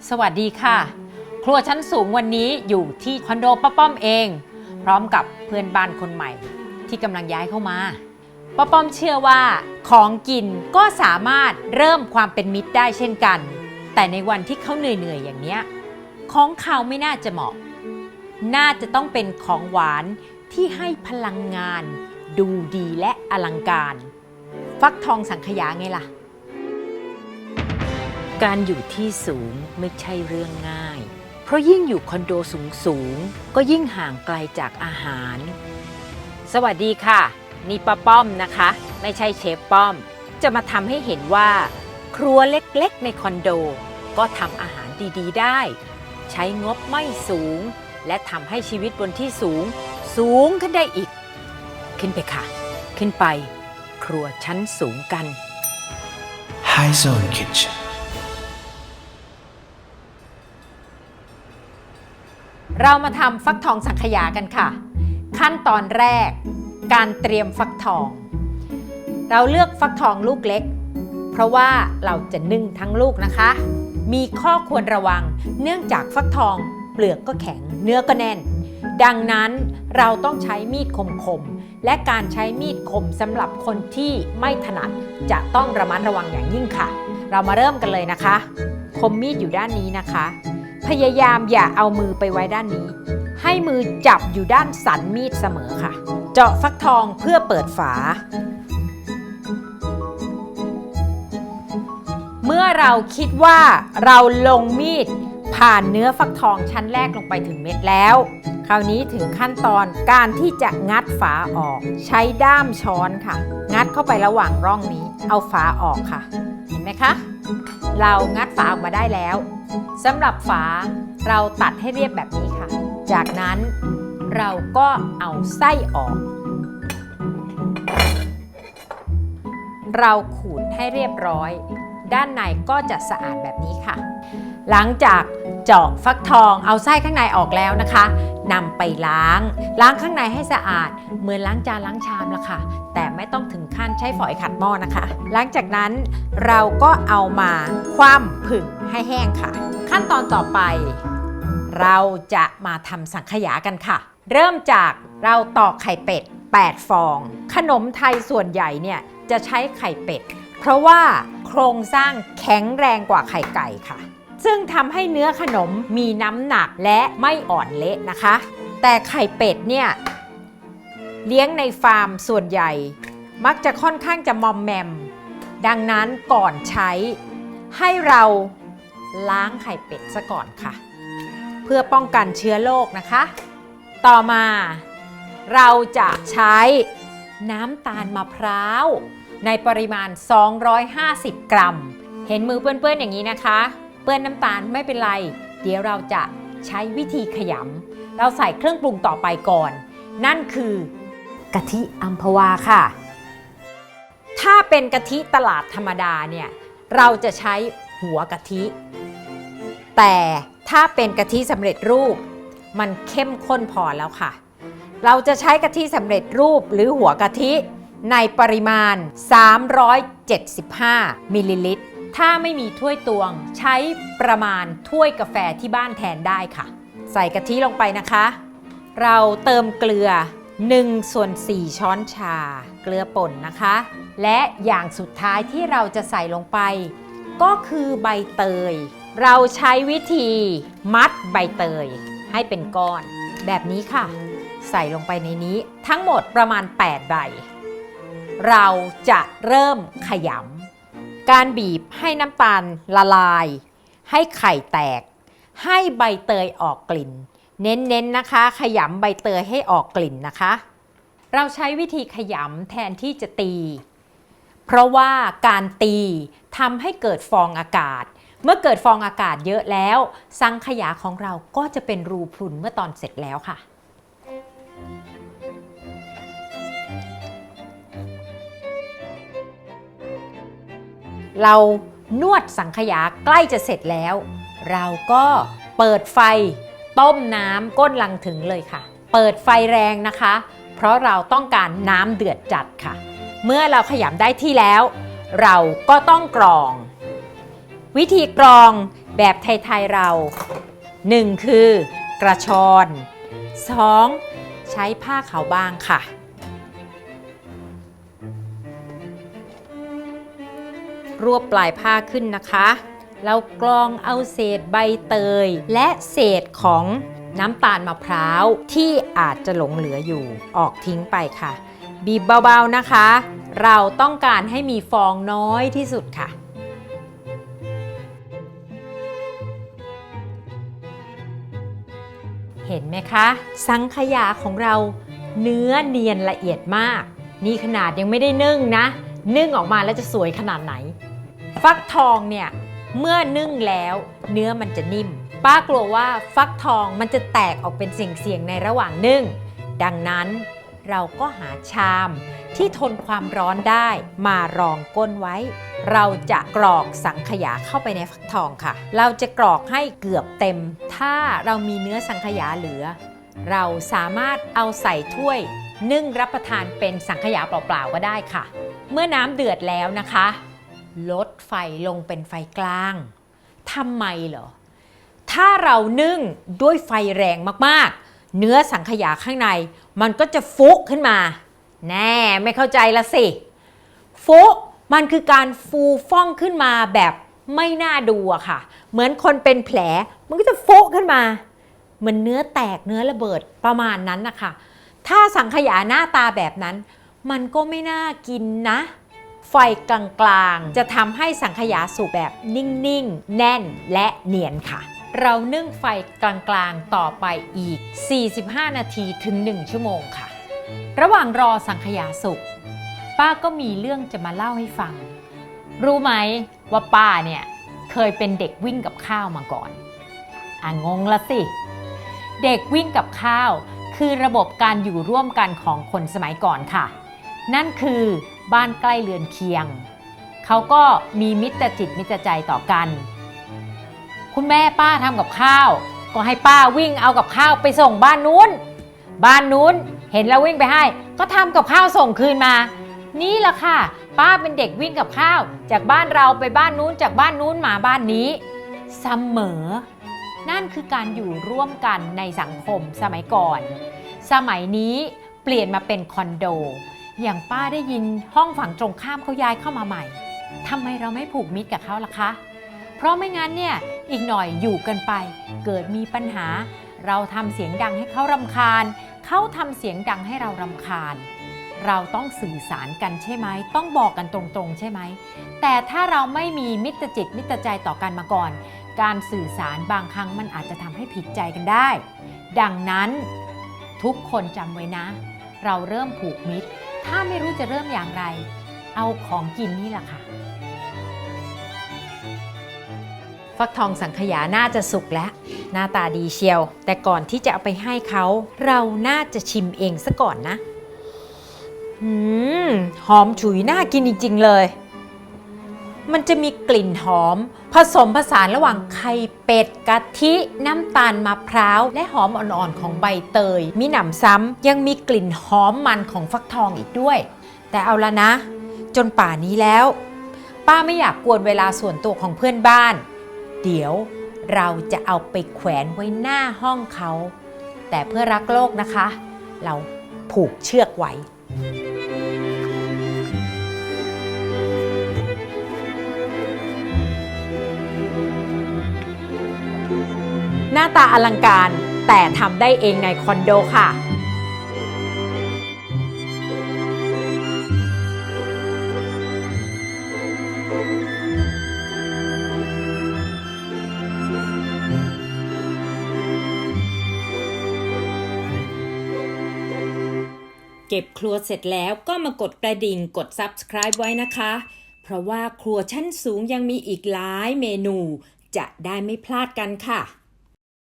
สวัสดีค่ะครัวชั้นสูงวันนี้อยู่ที่คอนโดป้าป้อมเองพร้อมกับเพื่อนบ้านคนใหม่ที่กำลังย้ายเข้ามาป้าป้อมเชื่อว่าของกินก็สามารถเริ่มความเป็นมิตรได้เช่นกันแต่ในวันที่เขาเหนื่อยๆอย่างเนี้ยของเขาไม่น่าจะเหมาะน่าจะต้องเป็นของหวานที่ให้พลังงานดูดีและอลังการฟักทองสังขยาไงล่ะการอยู่ที่สูงไม่ใช่เรื่องง่ายเพราะยิ่งอยู่คอนโดสูงก็ยิ่งห่างไกลจากอาหารสวัสดีค่ะนี่ป้าป้อมนะคะไม่ใช่เชฟป้อมจะมาทำให้เห็นว่าครัวเล็กๆในคอนโดก็ทำอาหารดีๆได้ใช้งบไม่สูงและทำให้ชีวิตบนที่สูงขึ้นได้อีกขึ้นไปค่ะขึ้นไปครัวชั้นสูงกัน High Zone Kitchenเรามาทำฟักทองสังขยากันค่ะขั้นตอนแรกการเตรียมฟักทองเราเลือกฟักทองลูกเล็กเพราะว่าเราจะนึ่งทั้งลูกนะคะมีข้อควรระวังเนื่องจากฟักทองเปลือกก็แข็งเนื้อก็แน่นดังนั้นเราต้องใช้มีดคมๆและการใช้มีดคมสำหรับคนที่ไม่ถนัดจะต้องระมัดระวังอย่างยิ่งค่ะเรามาเริ่มกันเลยนะคะคมมีดอยู่ด้านนี้นะคะพยายามอย่าเอามือไปไว้ด้านนี้ให้มือจับอยู่ด้านสันมีดเสมอค่ะเจาะฟักทองเพื่อเปิดฝาเมื่อเราคิดว่าเราลงมีดผ่านเนื้อฟักทองชั้นแรกลงไปถึงเม็ดแล้วคราวนี้ถึงขั้นตอนการที่จะงัดฝาออกใช้ด้ามช้อนค่ะงัดเข้าไประหว่างร่องนี้เอาฝาออกค่ะเห็นไหมคะเรางัดฝาออกมาได้แล้วสำหรับฝาเราตัดให้เรียบแบบนี้ค่ะจากนั้นเราก็เอาไส้ออกเราขูดให้เรียบร้อยด้านในก็จะสะอาดแบบนี้ค่ะหลังจากเจาะฟักทองเอาไส้ข้างในออกแล้วนะคะนำไปล้างข้างในให้สะอาดเหมือนล้างจานล้างชามละค่ะแต่ไม่ต้องถึงขั้นใช้ฝอยขัดหม้อนะคะหลังจากนั้นเราก็เอามาคว่ำผึ่งให้แห้งค่ะขั้นตอนต่อไปเราจะมาทำสังขยากันค่ะเริ่มจากเราตอกไข่เป็ด8ฟองขนมไทยส่วนใหญ่เนี่ยจะใช้ไข่เป็ดเพราะว่าโครงสร้างแข็งแรงกว่าไข่ไก่ค่ะซึ่งทำให้เนื้อขนมมีน้ำหนักและไม่อ่อนเละนะคะแต่ไข่เป็ดเนี่ยเลี้ยงในฟาร์มส่วนใหญ่มักจะค่อนข้างจะมอมแมมดังนั้นก่อนใช้ให้เราล้างไข่เป็ดซะก่อนค่ะเพื่อป้องกันเชื้อโรคนะคะต่อมาเราจะใช้น้ำตาลมะพร้าวในปริมาณ250 กรัมเห็นมือเปื้อนๆอย่างนี้นะคะเปื้อนน้ำตาลไม่เป็นไรเดี๋ยวเราจะใช้วิธีขยำเราใส่เครื่องปรุงต่อไปก่อนนั่นคือกะทิอัมพวาค่ะถ้าเป็นกะทิตลาดธรรมดาเนี่ยเราจะใช้หัวกะทิแต่ถ้าเป็นกะทิสำเร็จรูปมันเข้มข้นพอแล้วค่ะเราจะใช้กะทิสำเร็จรูปหรือหัวกะทิในปริมาณ375มิลลิลิตรถ้าไม่มีถ้วยตวงใช้ประมาณถ้วยกาแฟที่บ้านแทนได้ค่ะใส่กะทิลงไปนะคะเราเติมเกลือ1/4 ช้อนชาเกลือป่นนะคะและอย่างสุดท้ายที่เราจะใส่ลงไปก็คือใบเตยเราใช้วิธีมัดใบเตยให้เป็นก้อนแบบนี้ค่ะใส่ลงไปในนี้ทั้งหมดประมาณ8ใบเราจะเริ่มขยำการบีบให้น้ำตาลละลายให้ไข่แตกให้ใบเตยออกกลิ่นเน้นๆนะคะขยำใบเตยให้ออกกลิ่นนะคะเราใช้วิธีขยำแทนที่จะตีเพราะว่าการตีทำให้เกิดฟองอากาศเมื่อเกิดฟองอากาศเยอะแล้วสังขยาของเราก็จะเป็นรูพรุนเมื่อตอนเสร็จแล้วค่ะเรานวดสังขยาใกล้จะเสร็จแล้วเราก็เปิดไฟต้มน้ำก้นลังถึงเลยค่ะเปิดไฟแรงนะคะเพราะเราต้องการน้ำเดือดจัดค่ะเมื่อเราขยำได้ที่แล้วเราก็ต้องกรองวิธีกรอง แบบไทยๆเรา 1. คือกระชอน 2. ใช้ผ้าขาวบางค่ะรวบปลายผ้าขึ้นนะคะแล้วกรองเอาเศษใบเตยและเศษของน้ำตาลมะพร้าวที่อาจจะหลงเหลืออยู่ออกทิ้งไปค่ะบีบเบาๆนะคะเราต้องการให้มีฟองน้อยที่สุดค่ะเห็นไหมคะสังขยาของเราเนื้อเนียนละเอียดมากนี่ขนาดยังไม่ได้นึ่งนะนึ่งออกมาแล้วจะสวยขนาดไหนฟักทองเนี่ยเมื่อนึ่งแล้วเนื้อมันจะนิ่มป้ากลัวว่าฟักทองมันจะแตกออกเป็นเสี่ยงๆในระหว่างนึ่งดังนั้นเราก็หาชามที่ทนความร้อนได้มารองก้นไว้เราจะกรอกสังขยาเข้าไปในฟักทองค่ะเราจะกรอกให้เกือบเต็มถ้าเรามีเนื้อสังขยาเหลือเราสามารถเอาใส่ถ้วยนึ่งรับประทานเป็นสังขยาเปล่าๆก็ได้ค่ะเมื่อน้ำเดือดแล้วนะคะลดไฟลงเป็นไฟกลางทำไมเหรอถ้าเรานึ่งด้วยไฟแรงมากๆเนื้อสังขยาข้างในมันก็จะฟุขึ้นมาแน่ไม่เข้าใจละสิฟุมันคือการฟูฟ่องขึ้นมาแบบไม่น่าดูอะค่ะเหมือนคนเป็นแผลมันก็จะฟุขึ้นมาเหมือนเนื้อแตกเนื้อระเบิดประมาณนั้นนะคะถ้าสังขยาหน้าตาแบบนั้นมันก็ไม่น่ากินนะไฟกลางๆจะทำให้สังขยาสุกแบบนิ่งๆแน่นและเนียนค่ะเรานึ่งไฟกลางๆต่อไปอีก45นาทีถึง1ชั่วโมงค่ะระหว่างรอสังขยาสุกป้าก็มีเรื่องจะมาเล่าให้ฟังรู้ไหมว่าป้าเนี่ยเคยเป็นเด็กวิ่งกับข้าวมาก่อนงงละสิเด็กวิ่งกับข้าวคือระบบการอยู่ร่วมกันของคนสมัยก่อนค่ะนั่นคือบ้านใกล้เรือนเคียงเขาก็มีมิตรจิตมิตรใจต่อกันคุณแม่ป้าทำกับข้าวก็ให้ป้าวิ่งเอากับข้าวไปส่งบ้านนู้นเห็นแล้ววิ่งไปให้ก็ทำกับข้าวส่งคืนมานี่แหละค่ะป้าเป็นเด็กวิ่งกับข้าวจากบ้านเราไปบ้านนู้นจากบ้านนู้นมาบ้านนี้เสมอนั่นคือการอยู่ร่วมกันในสังคมสมัยก่อนสมัยนี้เปลี่ยนมาเป็นคอนโดอย่างป้าได้ยินห้องฝั่งตรงข้ามเขาย้ายเข้ามาใหม่ทำไมเราไม่ผูกมิตรกับเขาล่ะคะเพราะไม่งั้นเนี่ยอีกหน่อยอยู่กันไปเกิดมีปัญหาเราทำเสียงดังให้เขารำคาญเขาทำเสียงดังให้เรารำคาญเราต้องสื่อสารกันใช่ไหมต้องบอกกันตรงๆใช่ไหมแต่ถ้าเราไม่มีมิตรจิตมิตรใจต่อกันมาก่อนการสื่อสารบางครั้งมันอาจจะทำให้ผิดใจกันได้ดังนั้นทุกคนจำไว้นะเราเริ่มผูกมิตรถ้าไม่รู้จะเริ่มอย่างไรเอาของกินนี่แหละค่ะฟักทองสังขยาน่าจะสุกแล้วหน้าตาดีเชียวแต่ก่อนที่จะเอาไปให้เขาเราน่าจะชิมเองซะก่อนนะหอมฉุยน่ากินจริงๆเลยมันจะมีกลิ่นหอมผสมผสานระหว่างไข่เป็ดกะทิน้ำตาลมะพร้าวและหอมอ่อนๆของใบเตยมิหนำซ้ำยังมีกลิ่นหอมมันของฟักทองอีกด้วยแต่เอาละนะจนป่านี้แล้วป้าไม่อยากกวนเวลาส่วนตัวของเพื่อนบ้านเดี๋ยวเราจะเอาไปแขวนไว้หน้าห้องเขาแต่เพื่อรักโลกนะคะเราผูกเชือกไว้หน้าตาอลังการแต่ทำได้เองในคอนโดค่ะเก็บครัวเสร็จแล้วก็มากดกระดิ่งกด Subscribe ไว้นะคะเพราะว่าครัวชั้นสูงยังมีอีกหลายเมนูจะได้ไม่พลาดกันค่ะ